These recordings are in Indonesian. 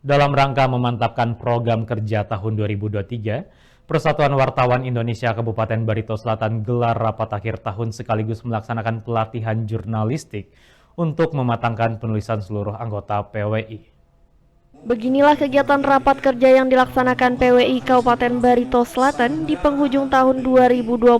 Dalam rangka memantapkan program kerja tahun 2023, Persatuan Wartawan Indonesia Kabupaten Barito Selatan gelar rapat akhir tahun sekaligus melaksanakan pelatihan jurnalistik untuk mematangkan penulisan seluruh anggota PWI. Beginilah kegiatan rapat kerja yang dilaksanakan PWI Kabupaten Barito Selatan di penghujung tahun 2022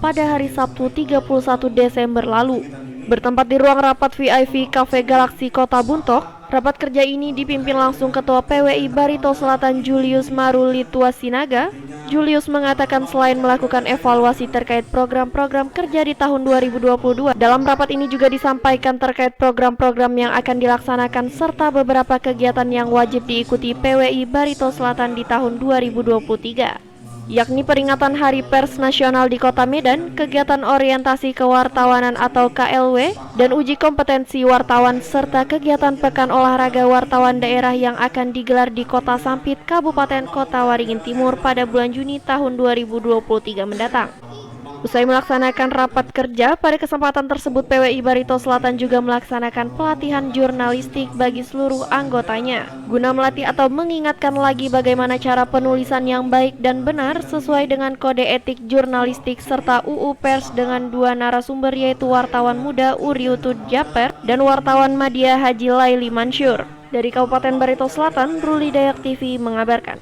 pada hari Sabtu 31 Desember lalu. Bertempat di ruang rapat VIP Cafe Galaxy Kota Buntok, rapat kerja ini dipimpin langsung Ketua PWI Barito Selatan Julius Marulituwa Sinaga. Julius mengatakan selain melakukan evaluasi terkait program-program kerja di tahun 2022, dalam rapat ini juga disampaikan terkait program-program yang akan dilaksanakan serta beberapa kegiatan yang wajib diikuti PWI Barito Selatan di tahun 2023. Yakni peringatan Hari Pers Nasional di Kota Medan, kegiatan orientasi kewartawanan atau KLW, dan uji kompetensi wartawan serta kegiatan Pekan Olahraga Wartawan Daerah yang akan digelar di Kota Sampit, Kabupaten Kota Waringin Timur pada bulan Juni tahun 2023 mendatang. Usai melaksanakan rapat kerja, pada kesempatan tersebut PWI Barito Selatan juga melaksanakan pelatihan jurnalistik bagi seluruh anggotanya, guna melatih atau mengingatkan lagi bagaimana cara penulisan yang baik dan benar sesuai dengan kode etik jurnalistik serta UU Pers dengan dua narasumber yaitu wartawan muda Uriutud Japer dan wartawan media Haji Laili Mansyur. Dari Kabupaten Barito Selatan, Ruli Dayak TV mengabarkan.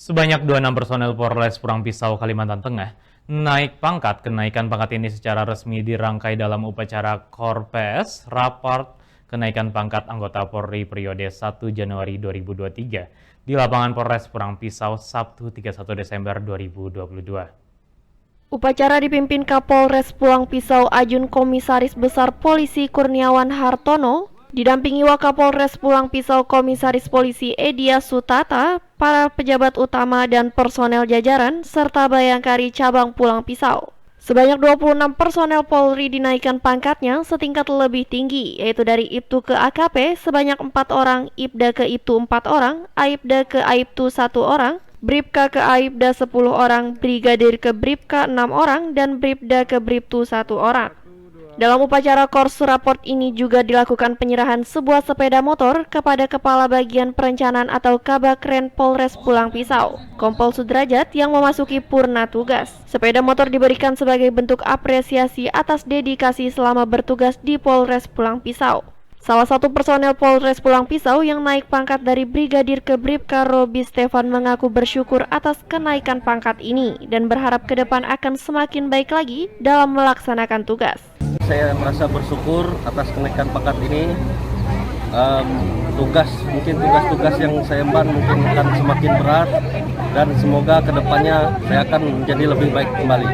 Sebanyak 26 personel Polres Purang Pisau, Kalimantan Tengah naik pangkat. Kenaikan pangkat ini secara resmi dirangkai dalam upacara Korpes Rapat Kenaikan Pangkat Anggota Polri periode 1 Januari 2023 di lapangan Polres Purang Pisau Sabtu 31 Desember 2022. Upacara dipimpin Kapolres Purang Pisau Ajun Komisaris Besar Polisi Kurniawan Hartono, didampingi Wakapolres Purang Pisau Komisaris Polisi Edia Sutata, para pejabat utama dan personel jajaran, serta Bayangkari Cabang Pulang Pisau. Sebanyak 26 personel Polri dinaikkan pangkatnya setingkat lebih tinggi, yaitu dari Ibtu ke AKP sebanyak 4 orang, Ibda ke Ibtu 4 orang, Aibda ke Aibtu 1 orang, Bribka ke Aibda 10 orang, Brigadir ke Bribka 6 orang, dan Bribda ke Bribtu 1 orang. Dalam upacara Kors Raport ini juga dilakukan penyerahan sebuah sepeda motor kepada Kepala Bagian Perencanaan atau Kabakren Polres Pulang Pisau, Kompol Sudrajat yang memasuki purna tugas. Sepeda motor diberikan sebagai bentuk apresiasi atas dedikasi selama bertugas di Polres Pulang Pisau. Salah satu personel Polres Pulang Pisau yang naik pangkat dari Brigadir ke Bribka, Robi Stefan, mengaku bersyukur atas kenaikan pangkat ini dan berharap ke depan akan semakin baik lagi dalam melaksanakan tugas. Saya merasa bersyukur atas kenaikan pangkat ini. Tugas-tugas yang saya emban mungkin akan semakin berat dan semoga kedepannya saya akan menjadi lebih baik kembali.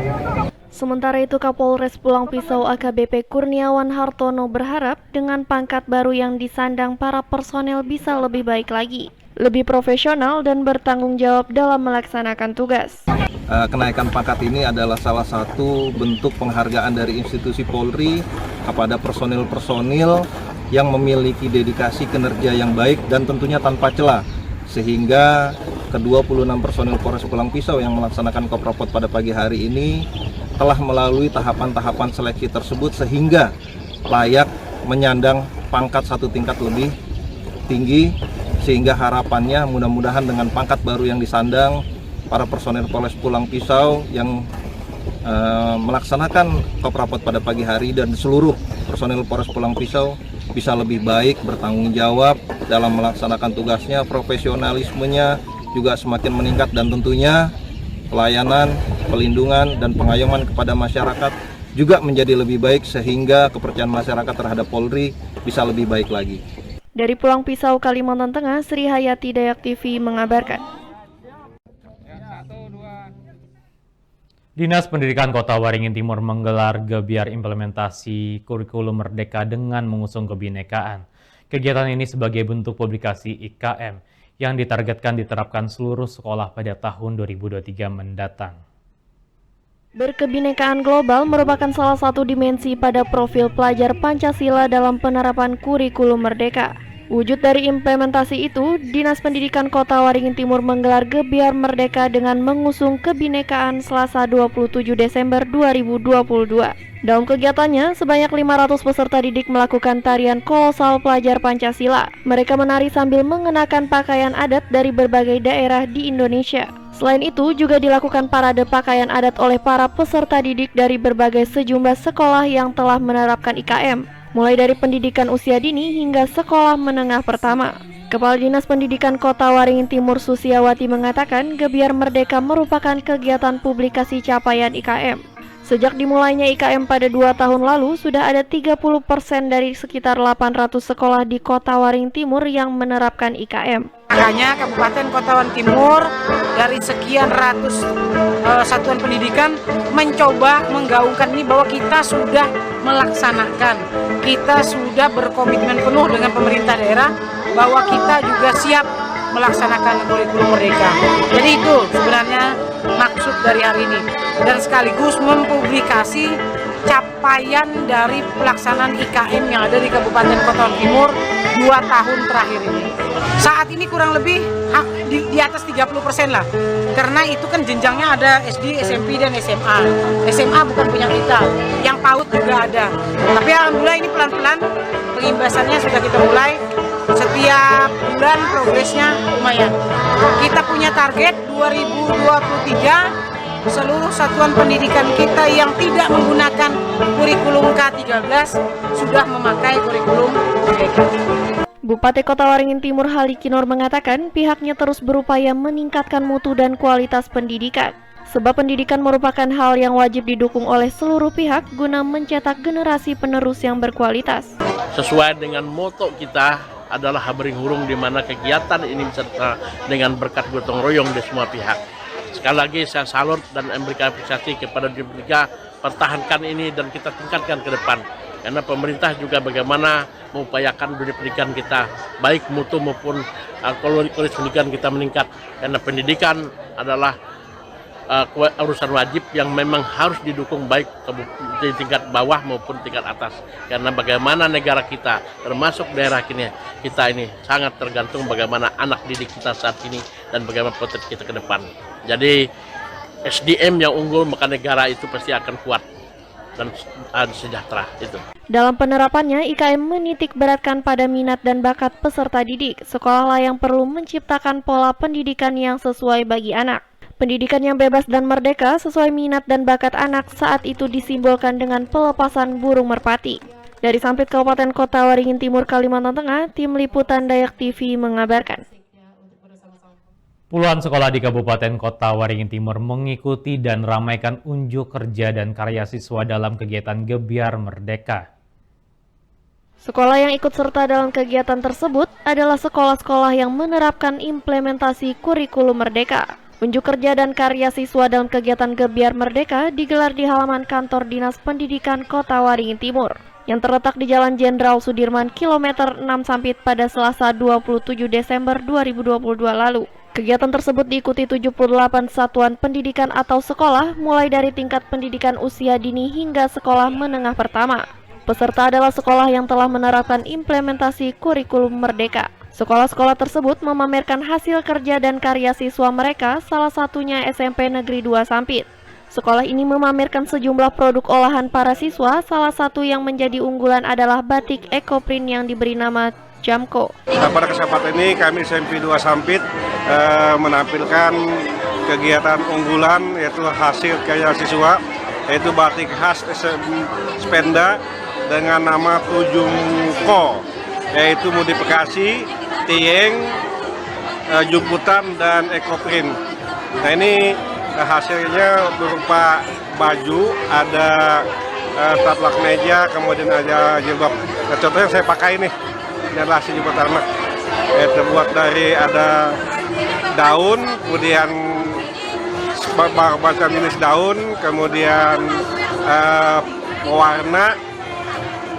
Sementara itu Kapolres Pulang Pisau AKBP Kurniawan Hartono berharap dengan pangkat baru yang disandang para personel bisa lebih baik lagi, lebih profesional dan bertanggung jawab dalam melaksanakan tugas. Kenaikan pangkat ini adalah salah satu bentuk penghargaan dari institusi Polri kepada personil-personil yang memiliki dedikasi kinerja yang baik dan tentunya tanpa celah, sehingga ke-26 personil Polres Pulang Pisau yang melaksanakan Koprapot pada pagi hari ini telah melalui tahapan-tahapan seleksi tersebut sehingga layak menyandang pangkat satu tingkat lebih tinggi, sehingga harapannya mudah-mudahan dengan pangkat baru yang disandang para personel Polres Pulang Pisau yang melaksanakan Koprapot pada pagi hari dan seluruh personel Polres Pulang Pisau bisa lebih baik bertanggung jawab dalam melaksanakan tugasnya, profesionalismenya juga semakin meningkat dan tentunya pelayanan, pelindungan, dan pengayoman kepada masyarakat juga menjadi lebih baik sehingga kepercayaan masyarakat terhadap Polri bisa lebih baik lagi. Dari Pulang Pisau, Kalimantan Tengah, Sri Hayati Dayak TV mengabarkan. Dinas Pendidikan Kota Waringin Timur menggelar gebiar implementasi kurikulum Merdeka dengan mengusung kebinekaan. Kegiatan ini sebagai bentuk publikasi IKM yang ditargetkan diterapkan seluruh sekolah pada tahun 2023 mendatang. Berkebinekaan global merupakan salah satu dimensi pada profil pelajar Pancasila dalam penerapan kurikulum Merdeka. Wujud dari implementasi itu, Dinas Pendidikan Kota Waringin Timur menggelar Gebiar Merdeka dengan mengusung kebinekaan Selasa 27 Desember 2022. Dalam kegiatannya, sebanyak 500 peserta didik melakukan tarian kolosal pelajar Pancasila. Mereka menari sambil mengenakan pakaian adat dari berbagai daerah di Indonesia. Selain itu, juga dilakukan parade pakaian adat oleh para peserta didik dari berbagai sejumlah sekolah yang telah menerapkan IKM, mulai dari pendidikan usia dini hingga sekolah menengah pertama. Kepala Dinas Pendidikan Kota Waringin Timur Susiawati mengatakan Gebiar Merdeka merupakan kegiatan publikasi capaian IKM. Sejak dimulainya IKM pada 2 tahun lalu, sudah ada 30% dari sekitar 800 sekolah di Kota Waringin Timur yang menerapkan IKM. Hanya Kabupaten Kota Waringin Timur dari sekian ratus satuan pendidikan mencoba menggaungkan ini bahwa kita sudah melaksanakan, kita sudah berkomitmen penuh dengan pemerintah daerah bahwa kita juga siap melaksanakan kurikulum merdeka. Jadi itu sebenarnya maksud dari hari ini, dan sekaligus mempublikasi capaian dari pelaksanaan IKM yang ada di Kabupaten Kota Waringin Timur 2 tahun terakhir ini. Saat ini kurang lebih di atas 30% lah, karena itu kan jenjangnya ada SD, SMP, dan SMA. SMA bukan punya kita, yang PAUD juga ada. Tapi alhamdulillah ini pelan-pelan pengimbasannya sudah kita mulai. Setiap bulan progresnya lumayan. Kita punya target 2023 seluruh satuan pendidikan kita yang tidak menggunakan kurikulum K13 sudah memakai kurikulum merdeka. Bupati Kota Waringin Timur Halikinor mengatakan pihaknya terus berupaya meningkatkan mutu dan kualitas pendidikan. Sebab pendidikan merupakan hal yang wajib didukung oleh seluruh pihak guna mencetak generasi penerus yang berkualitas. Sesuai dengan moto kita adalah habering hurung, di mana kegiatan ini bisa dengan berkat gotong royong dari semua pihak. Sekali lagi saya salut dan memberikan apresiasi kepada mereka, pertahankan ini dan kita tingkatkan ke depan. Karena pemerintah juga bagaimana mengupayakan dunia pendidikan kita, baik mutu maupun kualitas pendidikan kita meningkat. Karena pendidikan adalah urusan wajib yang memang harus didukung baik di tingkat bawah maupun tingkat atas. Karena bagaimana negara kita, termasuk daerah kita ini sangat tergantung bagaimana anak didik kita saat ini dan bagaimana potensi kita ke depan. Jadi SDM yang unggul, maka negara itu pasti akan kuat dan sejahtera itu. Dalam penerapannya, IKM menitik beratkan pada minat dan bakat peserta didik. Sekolah lah yang perlu menciptakan pola pendidikan yang sesuai bagi anak. Pendidikan yang bebas dan merdeka sesuai minat dan bakat anak saat itu disimbolkan dengan pelepasan burung merpati. Dari Sampit Kabupaten Kota Waringin Timur, Kalimantan Tengah, Tim Liputan Dayak TV mengabarkan. Puluhan sekolah di Kabupaten Kota Waringin Timur mengikuti dan ramaikan unjuk kerja dan karya siswa dalam kegiatan Gebiar Merdeka. Sekolah yang ikut serta dalam kegiatan tersebut adalah sekolah-sekolah yang menerapkan implementasi kurikulum merdeka. Unjuk kerja dan karya siswa dalam kegiatan Gebiar Merdeka digelar di halaman kantor Dinas Pendidikan Kota Waringin Timur yang terletak di Jalan Jenderal Sudirman kilometer 6 Sampit pada Selasa 27 Desember 2022 lalu. Kegiatan tersebut diikuti 78 satuan pendidikan atau sekolah mulai dari tingkat pendidikan usia dini hingga sekolah menengah pertama. Peserta adalah sekolah yang telah menerapkan implementasi kurikulum merdeka. Sekolah-sekolah tersebut memamerkan hasil kerja dan karya siswa mereka, salah satunya SMP Negeri 2 Sampit. Sekolah ini memamerkan sejumlah produk olahan para siswa, salah satu yang menjadi unggulan adalah batik ekoprint yang diberi nama Jamko. Pada kesempatan ini kami SMP 2 Sampit menampilkan kegiatan unggulan yaitu hasil karya siswa, yaitu batik khas Spenda dengan nama Tujungko, yaitu modifikasi, tieng, jumputan, dan ekoprint. Nah ini hasilnya berupa baju, ada taplak meja, kemudian ada jilbab. Nah, contohnya saya pakai ini adalah hasil jilbab anak. Terbuat dari ada daun, kemudian macam jenis daun, kemudian pewarna,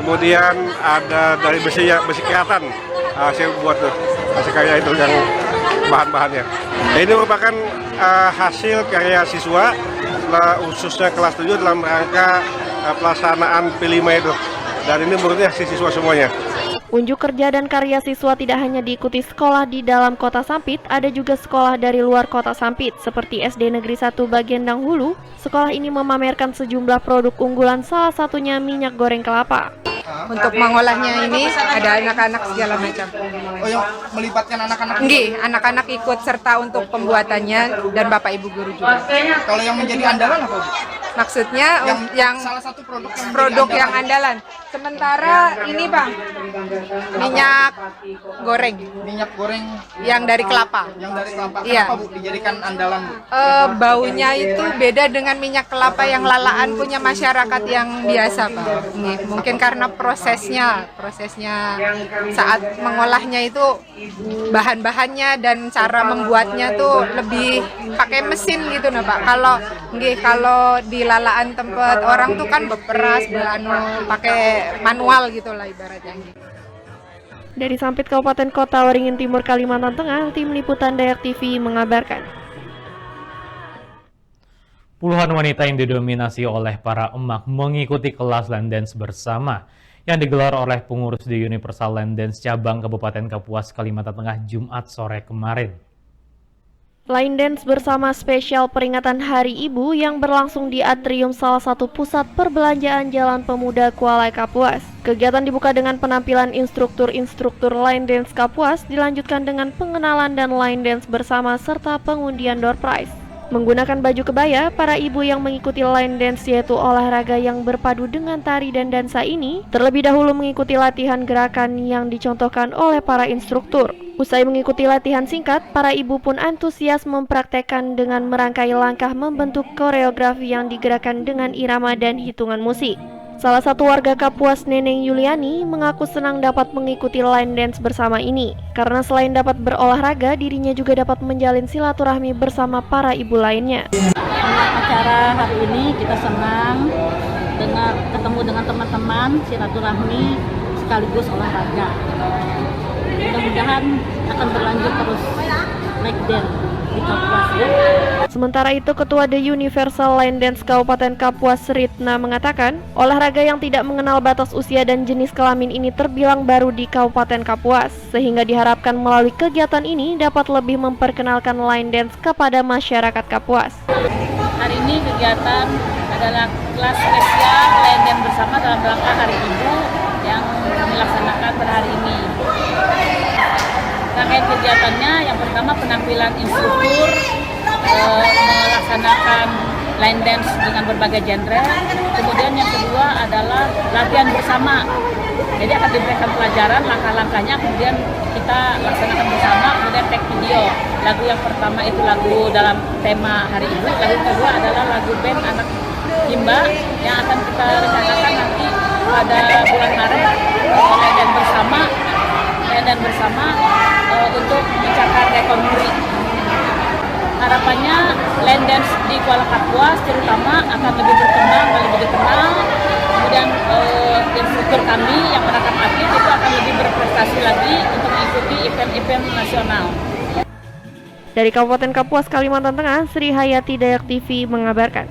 kemudian ada dari besi keratan. Hasil buat tuh, hasil karya itu yang bahan-bahannya. Nah, ini merupakan hasil karya siswa khususnya kelas 7 dalam rangka pelaksanaan P5 itu. Dan ini menurutnya hasil siswa semuanya. Unjuk kerja dan karya siswa tidak hanya diikuti sekolah di dalam kota Sampit, ada juga sekolah dari luar kota Sampit, seperti SD Negeri 1 Bagendang Hulu. Sekolah ini memamerkan sejumlah produk unggulan, salah satunya minyak goreng kelapa. Untuk mengolahnya ini ada anak-anak segala macam. Oh, yang melibatkan anak-anak? Nggih, anak-anak ikut serta untuk pembuatannya dan Bapak Ibu guru juga. Kalau yang menjadi andalan apa, Bu? Maksudnya yang salah satu produk yang andalan. Sementara ini Bang, minyak goreng minyak goreng yang dari kelapa. yang dari kelapa. Iya. Kenapa, Bu, dijadikan andalan, Bu? Baunya itu beda dengan minyak kelapa yang lalaan punya masyarakat yang biasa, Pak. Nih, mungkin karena prosesnya saat mengolahnya itu bahan-bahannya dan cara membuatnya tuh lebih pakai mesin gitu nah Pak. Kalau di lalaan tempat orang tuh kan beperas, pakai manual gitulah ibaratnya. Dari Sampit, Kabupaten Kota Waringin Timur, Kalimantan Tengah, tim liputan Dayak TV mengabarkan. Puluhan wanita yang didominasi oleh para emak mengikuti kelas line dance bersama yang digelar oleh pengurus di Universal Line Dance Cabang Kabupaten Kapuas, Kalimantan Tengah, Jumat sore kemarin. Line dance bersama spesial peringatan Hari Ibu yang berlangsung di atrium salah satu pusat perbelanjaan Jalan Pemuda Kuala Kapuas. Kegiatan dibuka dengan penampilan instruktur line dance Kapuas, dilanjutkan dengan pengenalan dan line dance bersama serta pengundian door prize. Menggunakan baju kebaya, para ibu yang mengikuti line dance, yaitu olahraga yang berpadu dengan tari dan dansa ini, terlebih dahulu mengikuti latihan gerakan yang dicontohkan oleh para instruktur. Usai mengikuti latihan singkat, para ibu pun antusias mempraktekkan dengan merangkai langkah membentuk koreografi yang digerakkan dengan irama dan hitungan musik. Salah satu warga Kapuas, Neneng Yuliani, mengaku senang dapat mengikuti line dance bersama ini. Karena selain dapat berolahraga, dirinya juga dapat menjalin silaturahmi bersama para ibu lainnya. Acara hari ini kita senang ketemu dengan teman-teman, silaturahmi sekaligus olahraga. Mudah-mudahan akan berlanjut terus like dance di Kapuas. Sementara itu, Ketua The Universal Line Dance Kabupaten Kapuas, Ritna, mengatakan olahraga yang tidak mengenal batas usia dan jenis kelamin ini terbilang baru di Kabupaten Kapuas, sehingga diharapkan melalui kegiatan ini dapat lebih memperkenalkan line dance kepada masyarakat Kapuas. Hari ini kegiatan adalah kelas spesial line dance bersama dalam rangka Hari Ibu yang kami laksanakan pada hari ini. Rangkaian kegiatannya yang pertama penampilan instruktur, melaksanakan line dance dengan berbagai genre. Kemudian yang kedua adalah latihan bersama. Jadi akan diberikan pelajaran langkah-langkahnya, kemudian kita laksanakan bersama, kemudian take video. Lagu yang pertama itu lagu dalam tema Hari Ibu, lagu kedua adalah lagu band anak Himba yang akan kita rencanakan nanti pada bulan Maret, line dance bersama untuk mencapai rekor muri. Harapannya line dance di Kuala Kapuas terutama akan lebih berkembang, lebih dikenal. Kemudian instruktur kami yang menangkap atlet itu akan lebih berprestasi lagi untuk mengikuti event-event nasional. Dari Kabupaten Kapuas, Kalimantan Tengah, Sri Hayati, Dayak TV mengabarkan.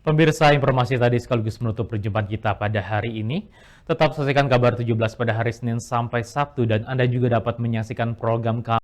Pemirsa, informasi tadi sekaligus menutup perjumpaan kita pada hari ini. Tetap saksikan kabar 17 pada hari Senin sampai Sabtu, dan Anda juga dapat menyaksikan program kami